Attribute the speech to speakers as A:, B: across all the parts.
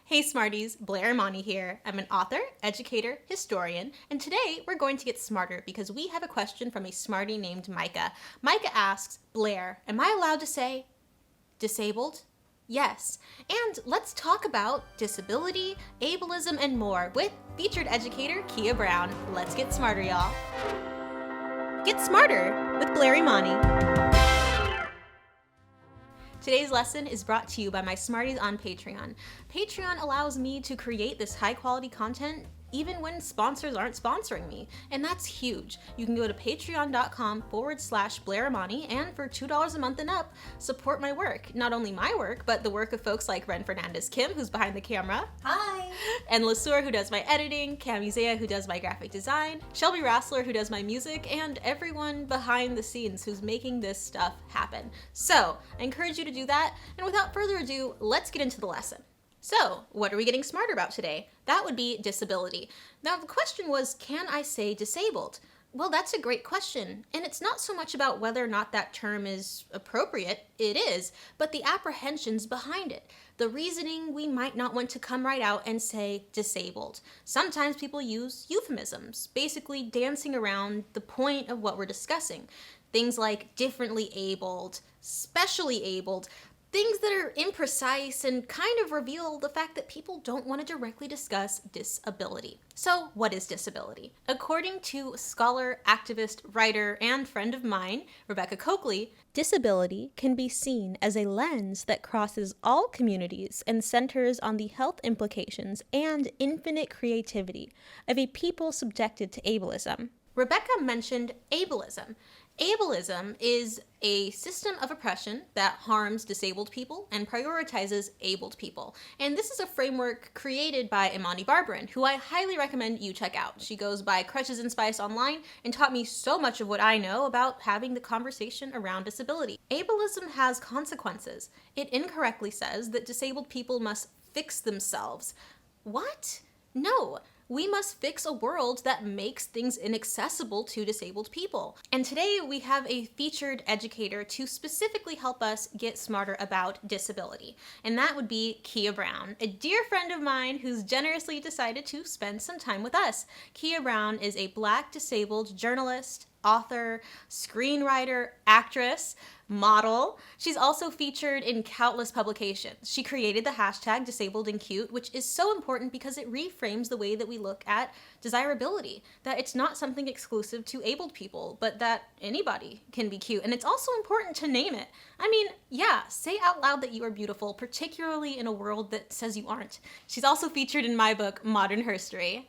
A: Hey Smarties, Blair Imani here. I'm an author, educator, historian, and today we're going to get smarter because we have a question from a Smartie named Micah. Micah asks, Blair, am I allowed to say disabled? Yes. And let's talk about disability, ableism, and more with featured educator Keah Brown. Let's get smarter, y'all. Get smarter with Blair Imani. Today's lesson is brought to you by my Smarties on Patreon. Patreon allows me to create this high quality content even when sponsors aren't sponsoring me, and that's huge. You can go to patreon.com/Blair Imani, and for $2 a month and up, support my work. Not only my work, but the work of folks like Ren Fernandez-Kim, who's behind the camera.
B: Hi!
A: And LeSeure, who does my editing, Cami Zea, who does my graphic design, Shelby Rassler, who does my music, and everyone behind the scenes who's making this stuff happen. So, I encourage you to do that, and without further ado, let's get into the lesson. So, what are we getting smarter about today? That would be disability. Now, the question was, can I say disabled? Well, that's a great question, and it's not so much about whether or not that term is appropriate, it is, but the apprehensions behind it. The reasoning we might not want to come right out and say disabled. Sometimes people use euphemisms, basically dancing around the point of what we're discussing. Things like differently abled, specially abled, things that are imprecise and kind of reveal the fact that people don't want to directly discuss disability. So, what is disability? According to scholar, activist, writer, and friend of mine, Rebecca Coakley, disability can be seen as a lens that crosses all communities and centers on the health implications and infinite creativity of a people subjected to ableism. Rebecca mentioned ableism. Ableism is a system of oppression that harms disabled people and prioritizes abled people. And this is a framework created by Imani, who I highly recommend you check out. She goes by Crutches and Spice online and taught me so much of what I know about having the conversation around disability. Ableism has consequences. It incorrectly says that disabled people must fix themselves. What? No. We must fix a world that makes things inaccessible to disabled people. And today we have a featured educator to specifically help us get smarter about disability. And that would be Keah Brown, a dear friend of mine who's generously decided to spend some time with us. Keah Brown is a Black disabled journalist, author, screenwriter, actress, model. She's also featured in countless publications. She created the hashtag Disabled and Cute, which is so important because it reframes the way that we look at desirability, that it's not something exclusive to abled people, but that anybody can be cute. And it's also important to name it. I mean, yeah, say out loud that you are beautiful, particularly in a world that says you aren't. She's also featured in my book, Modern Herstory.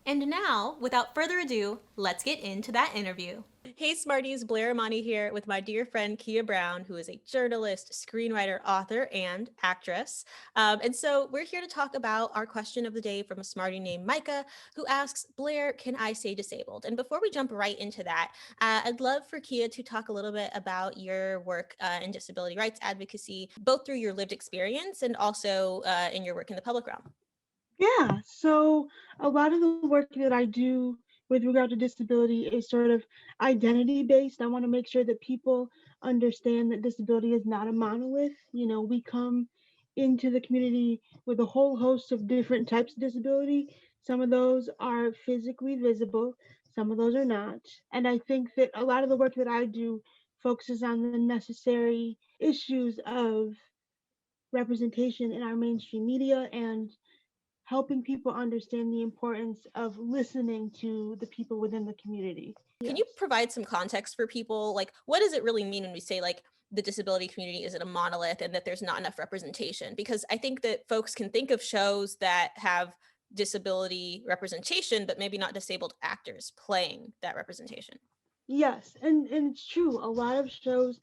A: And now, without further ado, let's get into that interview. Hey Smarties, Blair Imani here with my dear friend Keah Brown, who is a journalist, screenwriter, author, and actress. And so we're here to talk about our question of the day from a Smartie named Micah, who asks, Blair, can I say disabled? And before we jump right into that, I'd love for Keah to talk a little bit about your work in disability rights advocacy, both through your lived experience and also in your work in the public realm.
C: Yeah, so a lot of the work that I do with regard to disability is sort of identity based. I want to make sure that people understand that disability is not a monolith. You know, we come into the community with a whole host of different types of disability. Some of those are physically visible, some of those are not. And I think that a lot of the work that I do focuses on the necessary issues of representation in our mainstream media and helping people understand the importance of listening to the people within the community.
A: Can you provide some context for people? Like, what does it really mean when we say, like, the disability community isn't a monolith and that there's not enough representation? Because I think that folks can think of shows that have disability representation, but maybe not disabled actors playing that representation.
C: Yes, and it's true. A lot of shows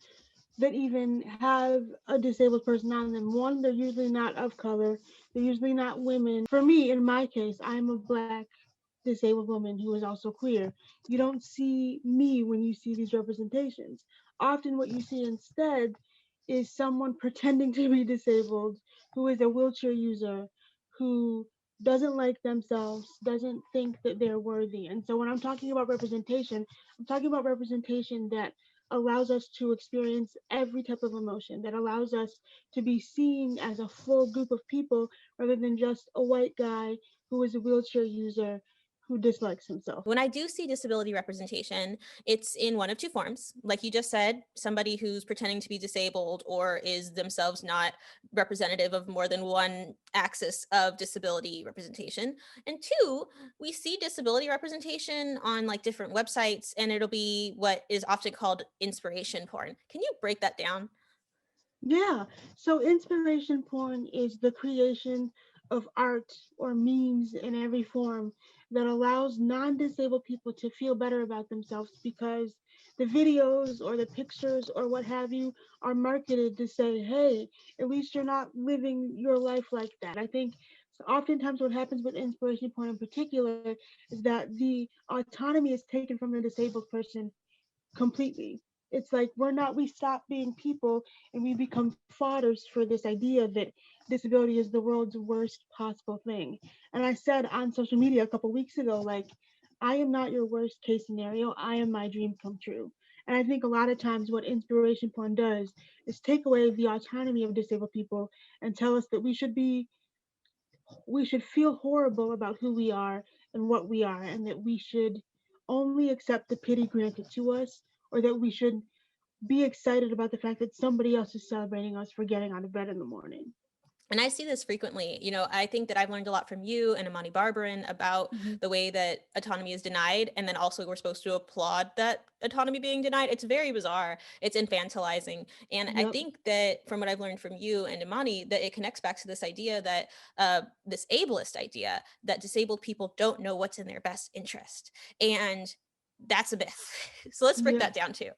C: that even have a disabled person on them, one, they're usually not of color, they're usually not women. For me, in my case, I'm a Black disabled woman who is also queer. You don't see me when you see these representations. Often what you see instead is someone pretending to be disabled, who is a wheelchair user, who doesn't like themselves, doesn't think that they're worthy. And so when I'm talking about representation, I'm talking about representation that allows us to experience every type of emotion, that allows us to be seen as a full group of people rather than just a white guy who is a wheelchair user who dislikes himself.
A: When I do see disability representation, it's in one of two forms. Like you just said, somebody who's pretending to be disabled or is themselves not representative of more than one axis of disability representation. And two, we see disability representation on like different websites, and it'll be what is often called inspiration porn. Can you break that down?
C: Yeah. So inspiration porn is the creation of art or memes in every form that allows non-disabled people to feel better about themselves because the videos or the pictures or what have you are marketed to say, hey, at least you're not living your life like that. I think oftentimes what happens with inspiration porn in particular is that the autonomy is taken from the disabled person completely. It's like we stop being people and we become fodders for this idea that disability is the world's worst possible thing. And I said on social media a couple weeks ago, like, I am not your worst case scenario. I am my dream come true. And I think a lot of times what inspiration porn does is take away the autonomy of disabled people and tell us that we should feel horrible about who we are and what we are, and that we should only accept the pity granted to us, or that we should be excited about the fact that somebody else is celebrating us for getting out of bed in the morning.
A: And I see this frequently. I think that I've learned a lot from you and Imani Barbarin about
C: Mm-hmm.
A: the way that autonomy is denied. And then also we're supposed to applaud that autonomy being denied. It's very bizarre. It's infantilizing. And I
C: Yep.
A: think that from what I've learned from you and Imani, that it connects back to this idea that this ableist idea that disabled people don't know what's in their best interest. And that's a myth. So let's break
C: Yeah.
A: that down too.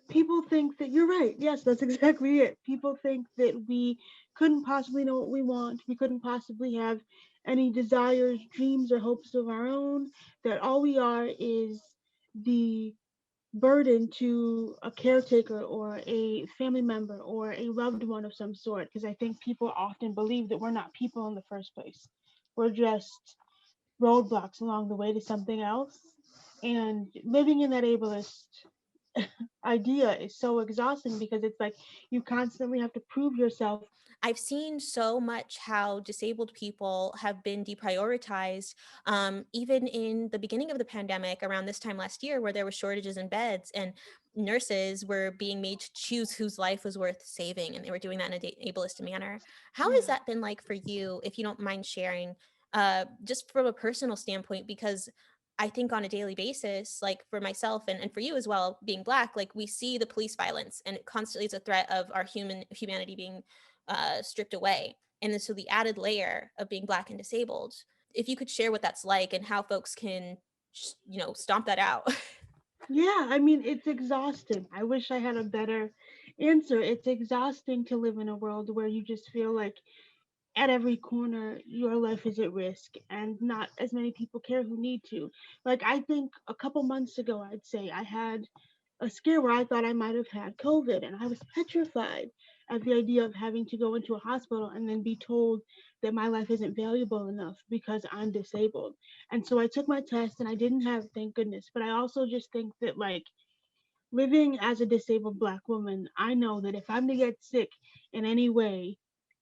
C: People think that you're right. Yes, that's exactly it. People think that we couldn't possibly know what we want. We couldn't possibly have any desires, dreams, or hopes of our own. That all we are is the burden to a caretaker or a family member or a loved one of some sort. Because I think people often believe that we're not people in the first place. We're just roadblocks along the way to something else. And living in that ableist idea is so exhausting because it's like you constantly have to prove yourself.
A: I've seen so much how disabled people have been deprioritized, even in the beginning of the pandemic, around this time last year, where there were shortages in beds and nurses were being made to choose whose life was worth saving, and they were doing that in a ableist manner. How has
C: Yeah.
A: that been like for you, if you don't mind sharing, just from a personal standpoint? Because I think on a daily basis, like for myself and for you as well, being Black, like we see the police violence and it constantly is a threat of our humanity being stripped away. And then so the added layer of being Black and disabled, if you could share what that's like and how folks can, stomp that out.
C: Yeah, I mean, it's exhausting. I wish I had a better answer. It's exhausting to live in a world where you just feel like at every corner your life is at risk and not as many people care who need to. Like, I think a couple months ago, I'd say I had a scare where I thought I might have had COVID, and I was petrified at the idea of having to go into a hospital and then be told that my life isn't valuable enough because I'm disabled. And so I took my test and I didn't have, thank goodness. But I also just think that, like, living as a disabled Black woman, I know that if I'm to get sick in any way,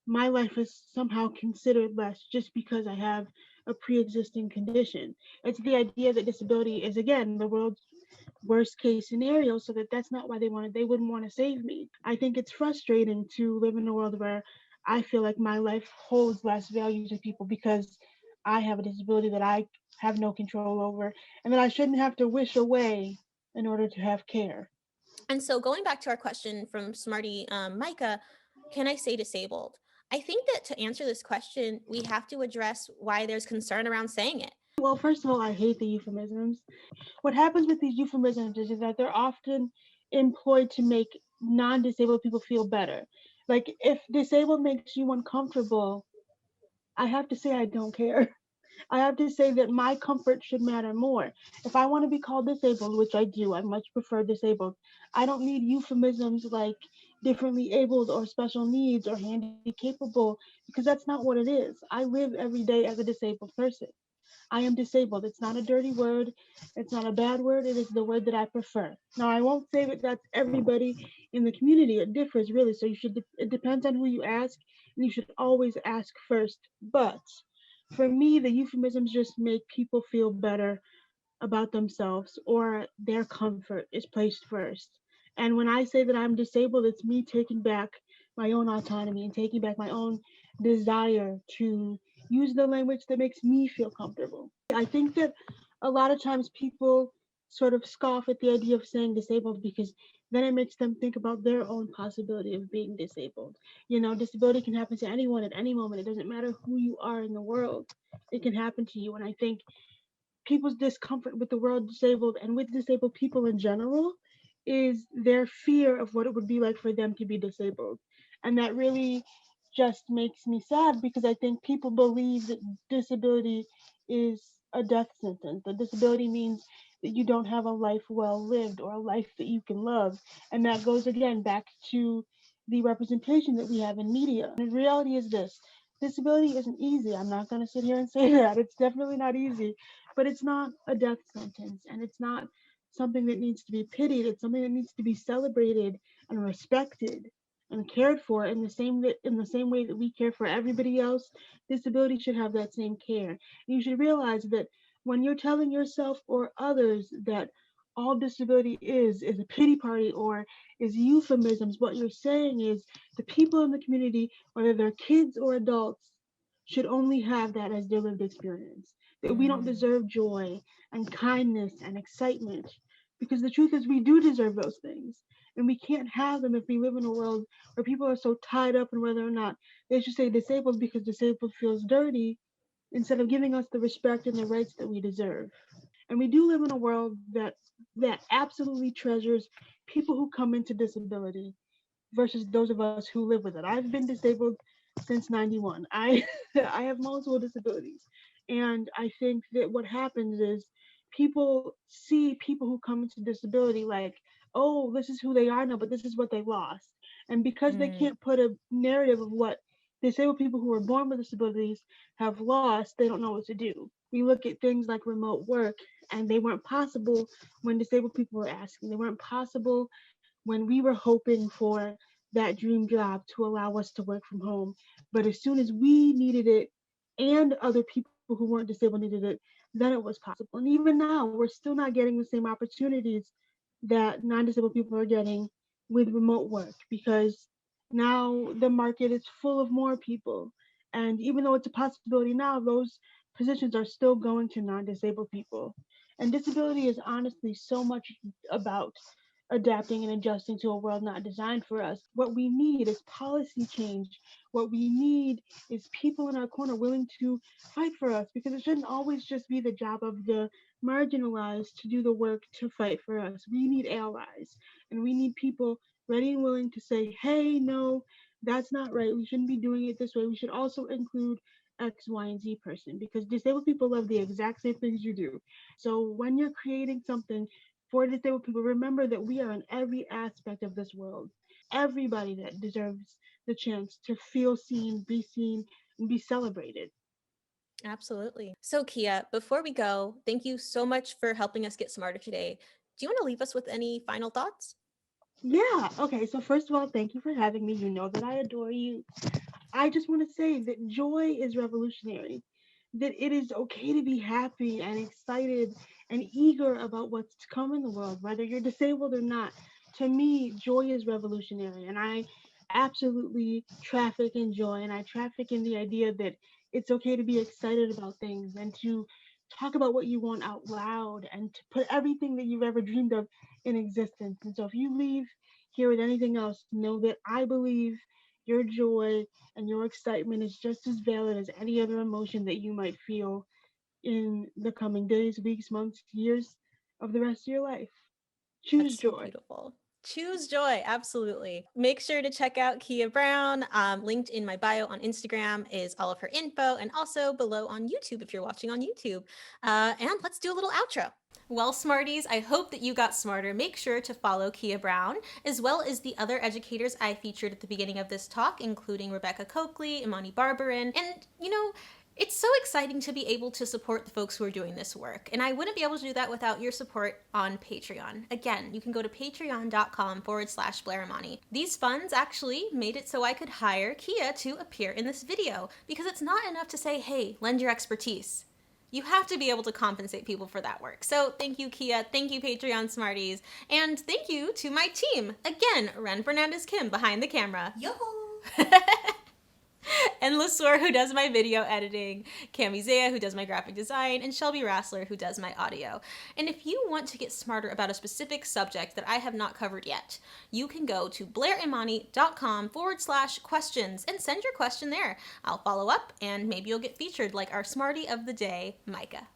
C: my life is somehow considered less just because I have a pre-existing condition. It's the idea that disability is, again, the world's worst case scenario, so that's not why they wouldn't want to save me. I think it's frustrating to live in a world where I feel like my life holds less value to people because I have a disability that I have no control over and that I shouldn't have to wish away in order to have care.
A: And so going back to our question from Smartie, Micah, can I say disabled? I think that to answer this question, we have to address why there's concern around saying it.
C: Well, first of all, I hate the euphemisms. What happens with these euphemisms is that they're often employed to make non-disabled people feel better. Like, if disabled makes you uncomfortable, I have to say I don't care. I have to say that my comfort should matter more. If I want to be called disabled, which I do, I much prefer disabled, I don't need euphemisms like differently abled or special needs or handy capable, because that's not what it is. I live every day as a disabled person. I am disabled. It's not a dirty word. It's not a bad word. It is the word that I prefer. Now, I won't say that that's everybody in the community. It differs really. So it depends on who you ask, and you should always ask first. But for me, the euphemisms just make people feel better about themselves, or their comfort is placed first. And when I say that I'm disabled, it's me taking back my own autonomy and taking back my own desire to use the language that makes me feel comfortable. I think that a lot of times people sort of scoff at the idea of saying disabled because then it makes them think about their own possibility of being disabled. Disability can happen to anyone at any moment. It doesn't matter who you are in the world. It can happen to you. And I think people's discomfort with the world disabled and with disabled people in general is their fear of what it would be like for them to be disabled. And that really just makes me sad because I think people believe that disability is a death sentence. That disability means that you don't have a life well lived or a life that you can love. And that goes again back to the representation that we have in media. And the reality is this: disability isn't easy. I'm not going to sit here and say that. It's definitely not easy, but it's not a death sentence, and it's not something that needs to be pitied. It's something that needs to be celebrated and respected and cared for in the same way that we care for everybody else. Disability should have that same care. And you should realize that when you're telling yourself or others that all disability is a pity party or is euphemisms, what you're saying is the people in the community, whether they're kids or adults, should only have that as their lived experience. That we don't deserve joy and kindness and excitement. Because the truth is, we do deserve those things. And we can't have them if we live in a world where people are so tied up in whether or not they should say disabled because disabled feels dirty instead of giving us the respect and the rights that we deserve. And we do live in a world that absolutely treasures people who come into disability versus those of us who live with it. I've been disabled since 91. I I have multiple disabilities. And I think that what happens is people see people who come into disability like, "Oh, this is who they are now, but this is what they lost." And because they can't put a narrative of what disabled people who were born with disabilities have lost, they don't know what to do. We look at things like remote work, and they weren't possible when disabled people were asking. They weren't possible when we were hoping for that dream job to allow us to work from home. But as soon as we needed it and other people who weren't disabled needed it, then it was possible. And even now, we're still not getting the same opportunities that non disabled people are getting with remote work because now the market is full of more people. And even though it's a possibility now, those positions are still going to non disabled people. And disability is honestly so much about adapting and adjusting to a world not designed for us. What we need is policy change. What we need is people in our corner willing to fight for us because it shouldn't always just be the job of the marginalized to do the work to fight for us. We need allies and we need people ready and willing to say, hey, no, that's not right. We shouldn't be doing it this way. We should also include X, Y, and Z person because disabled people love the exact same things you do. So when you're creating something for disabled people, remember that we are in every aspect of this world. Everybody that deserves the chance to feel seen, and be celebrated.
A: Absolutely. So, Keah, before we go, thank you so much for helping us get smarter today. Do you want to leave us with any final thoughts?
C: Yeah. Okay. So first of all, thank you for having me. You know that I adore you. I just want to say that joy is revolutionary, that it is okay to be happy and excited and eager about what's to come in the world, whether you're disabled or not. To me, joy is revolutionary, and I absolutely traffic in joy, and I traffic in the idea that it's okay to be excited about things and to talk about what you want out loud and to put everything that you've ever dreamed of in existence. And so if you leave here with anything else, know that I believe your joy and your excitement is just as valid as any other emotion that you might feel in the coming days, weeks, months, years of the rest of your life. Choose
A: That's so
C: joy.
A: beautiful. Choose joy, absolutely. Make sure to check out Keah Brown. Linked in my bio on Instagram is all of her info, and also below on YouTube if you're watching on YouTube. And let's do a little outro. Well, Smarties, I hope that you got smarter. Make sure to follow Keah Brown, as well as the other educators I featured at the beginning of this talk, including Rebecca Coakley, Imani Barbarin, and, It's so exciting to be able to support the folks who are doing this work, and I wouldn't be able to do that without your support on Patreon. Again, you can go to patreon.com/Blair Imani. These funds actually made it so I could hire Keah to appear in this video, because it's not enough to say, hey, lend your expertise. You have to be able to compensate people for that work. So thank you, Keah. Thank you, Patreon Smarties. And thank you to my team. Again, Ren Fernandez-Kim behind the camera.
B: Yo!
A: And LeSeure, who does my video editing, Cami Zea, who does my graphic design, and Shelby Rassler, who does my audio. And if you want to get smarter about a specific subject that I have not covered yet, you can go to blairimani.com/questions and send your question there. I'll follow up, and maybe you'll get featured like our Smartie of the day, Micah.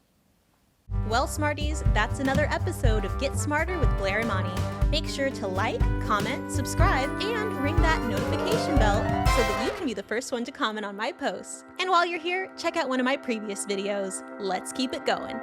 A: Well, Smarties, that's another episode of Get Smarter with Blair Imani. Make sure to like, comment, subscribe, and ring that notification bell so that you can be the first one to comment on my posts. And while you're here, check out one of my previous videos. Let's keep it going.